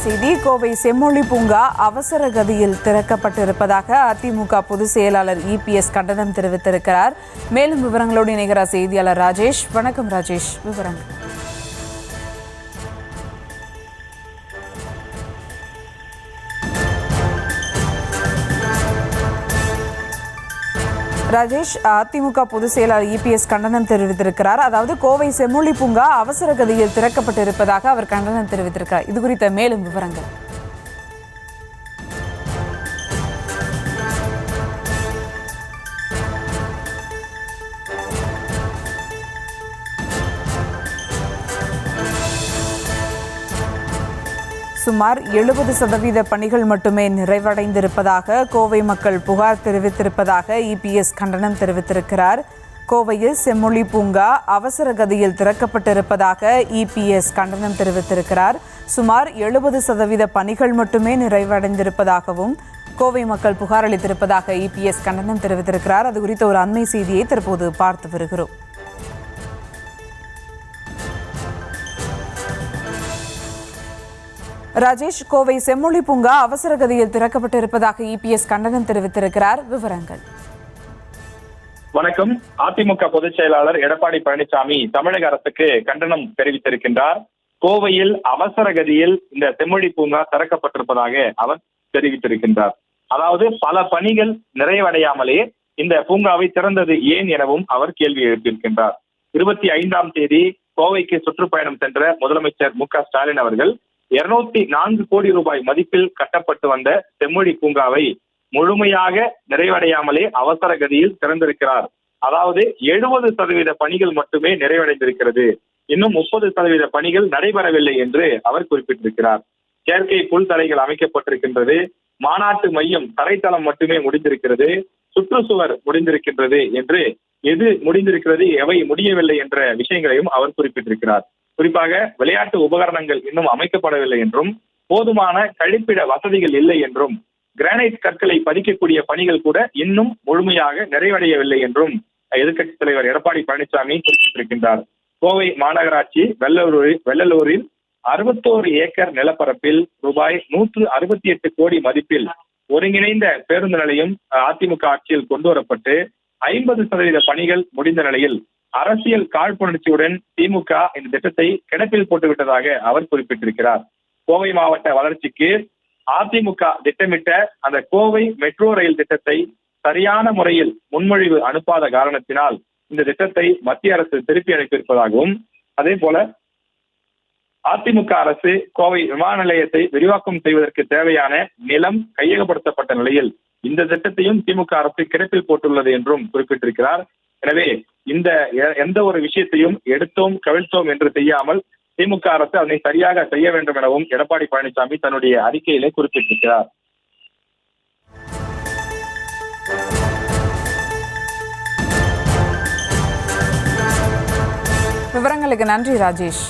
செய்தி. கோவை செம்மொழி பூங்கா அவசர கதியில் திறக்கப்பட்டிருப்பதாக அதிமுக பொதுச் செயலாளர் இபிஎஸ் கண்டனம் தெரிவித்திருக்கிறார். மேலும் விவரங்களோடு இணைகிறார் செய்தியாளர் ராஜேஷ். வணக்கம் ராஜேஷ், விவரங்கள். ராஜேஷ், அதிமுக பொதுச் செயலாளர் இபிஎஸ் கண்டனம் தெரிவித்திருக்கிறார். அதாவது கோவை செம்மொழி பூங்கா அவசர கதியில் திறக்கப்பட்டிருப்பதாக அவர் கண்டனம் தெரிவித்திருக்கிறார். இது குறித்த மேலும் விவரங்கள். சுமார் 70% பணிகள் மட்டுமே நிறைவடைந்திருப்பதாக கோவை மக்கள் புகார் தெரிவித்திருப்பதாக இபிஎஸ் கண்டனம் தெரிவித்திருக்கிறார். கோவையில் செம்மொழி பூங்கா அவசர கதியில் திறக்கப்பட்டிருப்பதாக இபிஎஸ் கண்டனம் தெரிவித்திருக்கிறார். சுமார் 70% பணிகள் மட்டுமே நிறைவடைந்திருப்பதாகவும் கோவை மக்கள் புகார் அளித்திருப்பதாக இபிஎஸ் கண்டனம் தெரிவித்திருக்கிறார். அது குறித்த ஒரு அண்மை செய்தியை தற்போது பார்த்து வருகிறோம். ராஜேஷ், கோவை செம்மொழி பூங்கா அவசர கதியில் திறக்கப்பட்டிருப்பதாக இபிஎஸ் கண்டனம் தெரிவித்திருக்கிறார். விவரங்கள். வணக்கம். அதிமுக பொதுச் செயலாளர் எடப்பாடி பழனிசாமி தமிழக அரசுக்கு கண்டனம் தெரிவித்திருக்கின்றார். கோவையில் அவசர கதியில் இந்த செம்மொழி பூங்கா திறக்கப்பட்டிருப்பதாக அவர் தெரிவித்திருக்கின்றார். அதாவது பல பணிகள் நிறைவடையாமலே இந்த பூங்காவை திறந்தது ஏன் எனவும் அவர் கேள்வி எழுப்பியிருக்கின்றார். 25ஆம் தேதி கோவைக்கு சுற்றுப்பயணம் சென்ற முதலமைச்சர் மு.க.ஸ்டாலின் அவர்கள் 204 கோடி ரூபாய் மதிப்பில் கட்டப்பட்டு வந்த செம்மொழி பூங்காவை முழுமையாக நிறைவடையாமலே அவசர கதியில் திறந்திருக்கிறார். அதாவது 70% பணிகள் மட்டுமே நிறைவடைந்திருக்கிறது, இன்னும் 30% பணிகள் நடைபெறவில்லை என்று அவர் குறிப்பிட்டிருக்கிறார். செயற்கை புல்தரைகள் அமைக்கப்பட்டிருக்கின்றது, மாநாட்டு மையம் தரைத்தளம் மட்டுமே முடிந்திருக்கிறது, சுற்றுச்சுவர் முடிந்திருக்கின்றது என்று எது முடிந்திருக்கிறது எவை முடியவில்லை என்ற விஷயங்களையும் அவர் குறிப்பிட்டிருக்கிறார். குறிப்பாக விளையாட்டு உபகரணங்கள் இன்னும் அமைக்கப்படவில்லை என்றும், போதுமான கழிப்பிட வசதிகள் இல்லை என்றும், கிரானைட் கற்களை பதிக்கக்கூடிய பணிகள் கூட இன்னும் முழுமையாக நிறைவடையவில்லை என்றும் எதிர்க்கட்சித் தலைவர் எடப்பாடி பழனிசாமி குறிப்பிட்டிருக்கின்றார். கோவை மாநகராட்சி வெள்ளலூரில் 61 ஏக்கர் நிலப்பரப்பில் ரூபாய் 168 கோடி மதிப்பில் ஒருங்கிணைந்த பேருந்து நிலையம் அதிமுக ஆட்சியில் கொண்டு வரப்பட்டு 50% பணிகள் முடிந்த நிலையில் அரசியல் காழ்ப்புணர்ச்சியுடன் திமுக இந்த திட்டத்தை கிடப்பில் போட்டுவிட்டதாக அவர் குறிப்பிட்டிருக்கிறார். கோவை மாவட்ட வளர்ச்சிக்கு அதிமுக திட்டமிட்ட அந்த கோவை மெட்ரோ ரயில் திட்டத்தை சரியான முறையில் முன்மொழிவு அனுப்பாத காரணத்தினால் இந்த திட்டத்தை மத்திய அரசு திருப்பி அனுப்பியிருப்பதாகவும், அதே போல அதிமுக அரசு கோவை விமான நிலையத்தை விரிவாக்கம் செய்வதற்கு தேவையான நிலம் கையகப்படுத்தப்பட்ட நிலையில் இந்த திட்டத்தையும் திமுக அரசு கிடப்பில் போட்டுள்ளது என்றும் குறிப்பிட்டிருக்கிறார். எனவே இந்த எந்த ஒரு விஷயத்தையும் எடுத்தோம் கவிழ்த்தோம் என்று செய்யாமல் திமுக அரசு அதனை சரியாக செய்ய வேண்டும் எனவும் எடப்பாடி பழனிசாமி தன்னுடைய அறிக்கையிலே குறிப்பிட்டிருக்கிறார். விவரங்களுக்கு நன்றி ராஜேஷ்.